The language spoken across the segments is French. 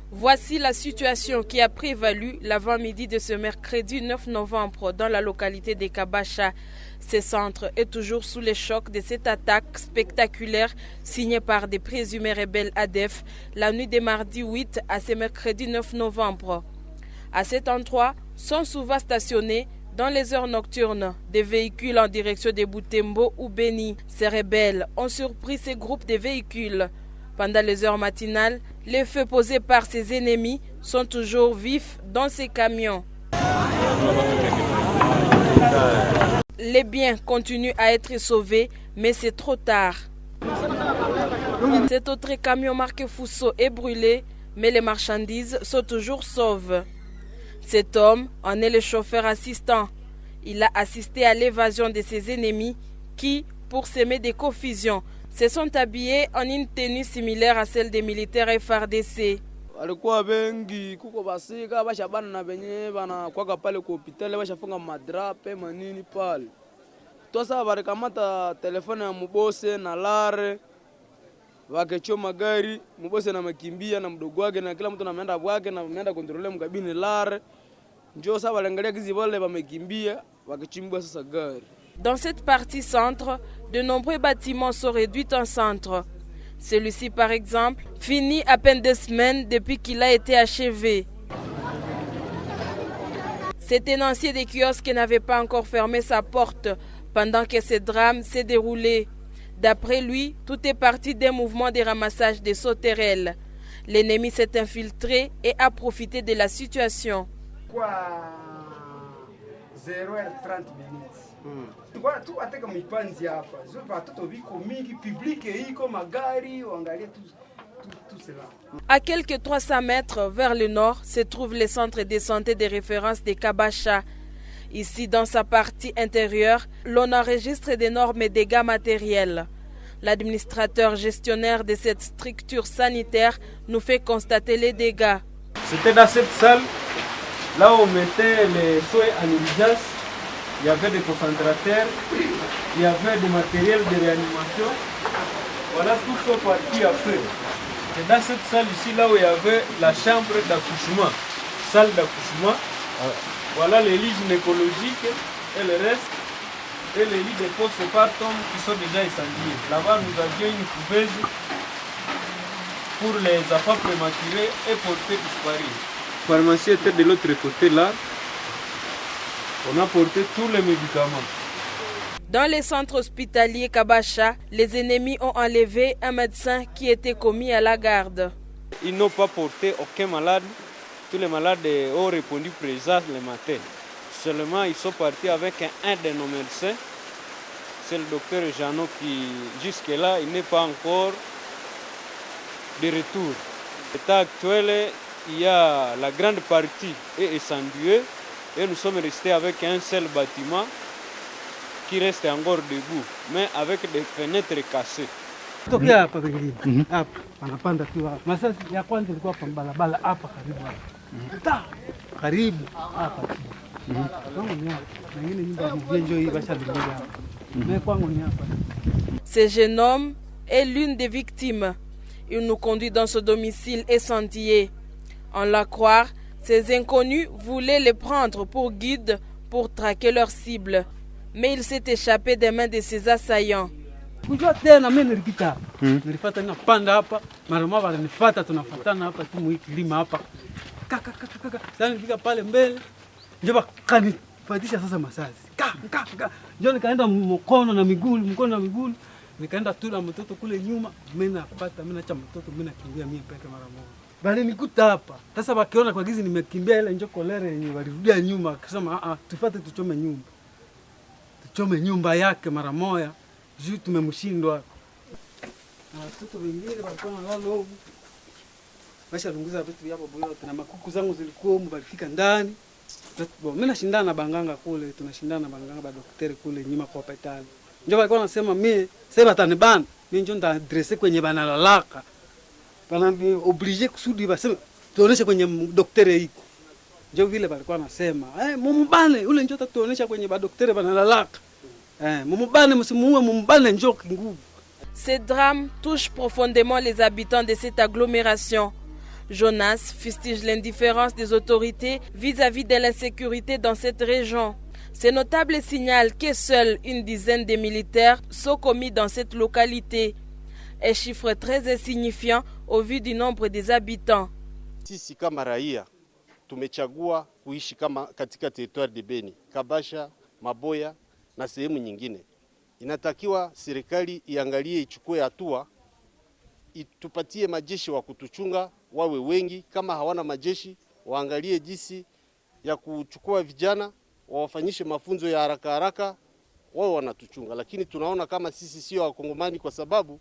Voici la situation qui a prévalu l'avant-midi de ce mercredi 9 novembre dans la localité de Kabacha. Ce centre est toujours sous les chocs de cette attaque spectaculaire signée par des présumés rebelles ADF la nuit de mardi 8 à ce mercredi 9 novembre. À cet endroit sont souvent stationnés dans les heures nocturnes des véhicules en direction de Butembo ou Beni. Ces rebelles ont surpris ces groupes de véhicules. Pendant les heures matinales, les feux posés par ses ennemis sont toujours vifs dans ces camions. Les biens continuent à être sauvés, mais c'est trop tard. Cet autre camion marqué Fuso est brûlé, mais les marchandises sont toujours sauves. Cet homme en est le chauffeur assistant. Il a assisté à l'évasion de ses ennemis qui, pour semer des confusions, se sont habillés en une tenue similaire à celle des militaires FARDC. Walikuwa wengi kuko basika bashabana na benye bana kwaka pale kwa hospitali bashafunga madrape manini pale. Tosa barikamata telefone ya mubose na lare wakechoma gari mubose na makimbia na mdogo wake na kila mtu anaenda bwake na ameenda kontrole mkabini lare. Ndio sasa walengalia kizi wale wamekimbia wakichimbwa sasa gari. Dans cette partie centre, de nombreux bâtiments sont réduits en centre. Celui-ci, par exemple, finit à peine 2 semaines depuis qu'il a été achevé. Cet tenancier des kiosques n'avait pas encore fermé sa porte pendant que ce drame s'est déroulé. D'après lui, tout est parti d'un mouvement de ramassage des sauterelles. L'ennemi s'est infiltré et a profité de la situation. 0h30 minutes. Tu ateka mipanzi hapa. Zote watoto viko mingi, publique iko magari, angalia tout cela. À quelques 300 mètres vers le nord se trouve le centre de santé de référence de Kabacha. Ici, dans sa partie intérieure, l'on enregistre d'énormes dégâts matériels. L'administrateur gestionnaire de cette structure sanitaire nous fait constater les dégâts. C'était dans cette salle, là où on mettait les soins en urgence. Il y avait des concentrateurs, il y avait du matériel de réanimation. Voilà tout ce parti à feu. C'est dans cette salle ici, là où il y avait la chambre d'accouchement, salle d'accouchement. Voilà les lits gynécologiques et le reste. Et les lits de postpartum qui sont déjà incendiés. Là-bas, nous avions une couveuse pour les enfants prématurés et portés disparus. La pharmacie était de l'autre côté là. On a porté tous les médicaments. Dans les centres hospitaliers Kabacha, les ennemis ont enlevé un médecin qui était commis à la garde. Ils n'ont pas porté aucun malade. Tous les malades ont répondu présents le matin. Seulement, ils sont partis avec un de nos médecins. C'est le docteur Jeannot qui, jusque-là, il n'est pas encore de retour. À l'état actuel, il y a la grande partie est incendiée. Et nous sommes restés avec un seul bâtiment qui reste encore debout, mais avec des fenêtres cassées. Tokea hapa pengine. Hapa wanapanda tu hapa. Masasi ya kwanza ilikuwa hapa barabara hapa karibu hapa. Karibu hapa. Ce jeune homme est l'une des victimes. Il nous conduit dans ce domicile incendié. En la croire, ces inconnus voulaient les prendre pour guide pour traquer leur cible. Mais il s'est échappé des mains de ses assaillants. Kujua tena mimi nilipita. Nilifuata ninapanda hapa, mara moja walinifuata tunafuatana hapa tu mwikilima hapa. Kaka. Sasa nilifika pale mbele. Ndio kanifuatisha sasa masasi. Kaka. Ndio nikaenda mkono na miguu. Nikaenda tu na mtoto kule nyuma. Mimi napata, mimi naacha mtoto, mimi nakimbia mimi peke mara moja. Bali nikuta hapa. Sasa wakiona kwa gizi nimekimbia ile njoo kolere yenyewe walirudia nyuma akisema tufuate tuchome nyumba. Tuchome nyumba yake mara moja. Juu tumemshindwa. Na watoto wengine walikuwa wanalala huko. Basha lunguza vitu vyao bwana na makuku zangu zilikuwa huko walifika ndani. Mimi nashindana na banganga kule, tunashindana na banganga ba daktari kule nyuma kwa hospitali. Njoo walikuwa wanasema mimi sasa batanibana. Mimi njoo nda adresse kwenye banalalaka. Bana oblige kusudi baseme tuoneshe kwenye daktari hiko. Njoo vile walikuwa wanasema, mumubane ule njoo tatuonesha kwenye ba daktari banalalaka. Ce drame touche profondément les habitants de cette agglomération. Jonas fustige l'indifférence des autorités vis-à-vis de l'insécurité dans cette région. Ces notables signalent que seule une dizaine de militaires sont commis dans cette localité. Un chiffre très insignifiant au vu du nombre des habitants. Sisi kama raia tumechagua kuishi kama katika territoire de Beni, Kabasha, Maboya na sehemu nyingine. Inatakiwa serikali iangalie, ichukue hatua, itupatie majeshi wa kutuchunga wawe wengi. Kama hawana majeshi, waangalie jinsi ya kuchukua vijana, wawafanyishe mafunzo ya haraka haraka, wao wanatuchunga. Lakini tunaona kama sisi sio wakongomani, kwa sababu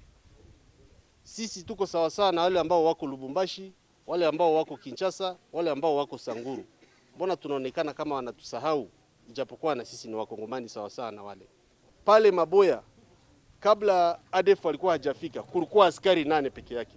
sisi tuko sawasawa na wale ambao wako Lubumbashi, wale ambao wako Kinshasa, wale ambao wako Sanguru. Mbona tunaonekana kama wanatusahau, ijapokuwa na sisi ni wakongomani sawasawa na wale. Pale Maboya, kabla ADF walikuwa hajafika, kulikuwa askari 8 peke yake.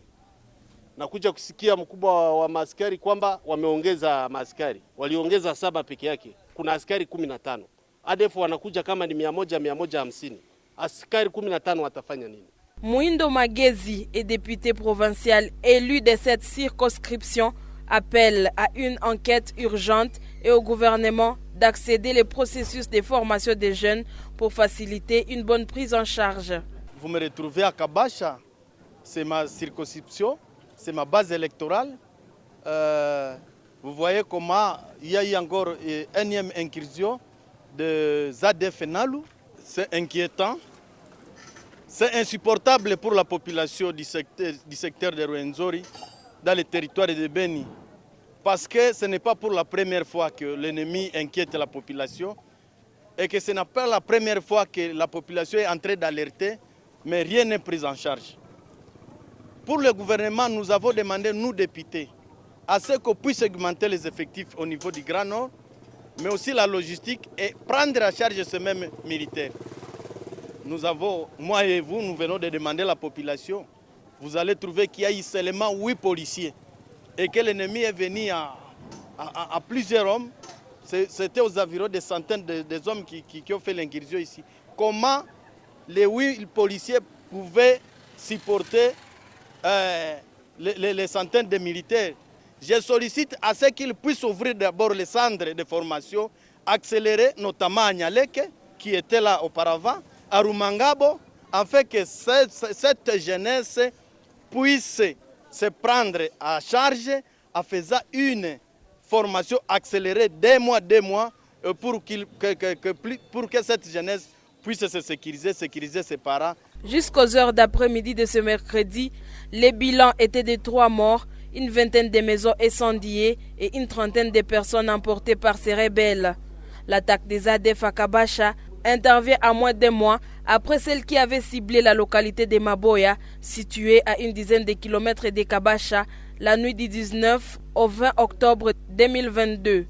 Na kuja kusikia mkubwa wa maaskari kwamba wameongeza maaskari. Waliongeza 7 peke yake. Kuna askari 15. ADF wanakuja kama ni 100-150. Askari 15 watafanya nini? Mwindo Magezi est député provincial élu de cette circonscription, appelle à une enquête urgente et au gouvernement d'accéder les processus de formation des jeunes pour faciliter une bonne prise en charge. Vous me retrouvez à Kabasha, c'est ma circonscription, c'est ma base électorale. Vous voyez comment il y a eu encore une énième incursion de ZADF Nalu. C'est inquiétant. C'est insupportable pour la population du secteur de Rwenzori, dans le territoire de Beni. Parce que ce n'est pas pour la première fois que l'ennemi inquiète la population et que ce n'est pas la première fois que la population est en train d'alerter, mais rien n'est pris en charge. Pour le gouvernement, nous avons demandé, nous députés, à ce qu'on puisse augmenter les effectifs au niveau du Grand Nord, mais aussi la logistique et prendre en charge ces mêmes militaires. Nous avons, moi et vous, nous venons de demander à la population. Vous allez trouver qu'il y a eu seulement 8 policiers et que l'ennemi est venu à plusieurs hommes. C'était aux environs des centaines des hommes qui ont fait l'incursion ici. Comment les 8 policiers pouvaient supporter les centaines de militaires? Je sollicite à ce qu'ils puissent ouvrir d'abord les centres de formation, accélérer notamment à Nyaleke, qui était là auparavant, à Rumangabo, afin que cette jeunesse puisse se prendre à charge en faisant une formation accélérée 2 mois, pour que cette jeunesse puisse se sécuriser ses parents. Jusqu'aux heures d'après-midi de ce mercredi, les bilans étaient de 3 morts, une vingtaine de maisons incendiées et une trentaine de personnes emportées par ces rebelles. L'attaque des ADF à Kabasha intervient à moins d'1 mois après celle qui avait ciblé la localité de Maboya, située à une dizaine de kilomètres de Kabasha, la nuit du 19 au 20 octobre 2022.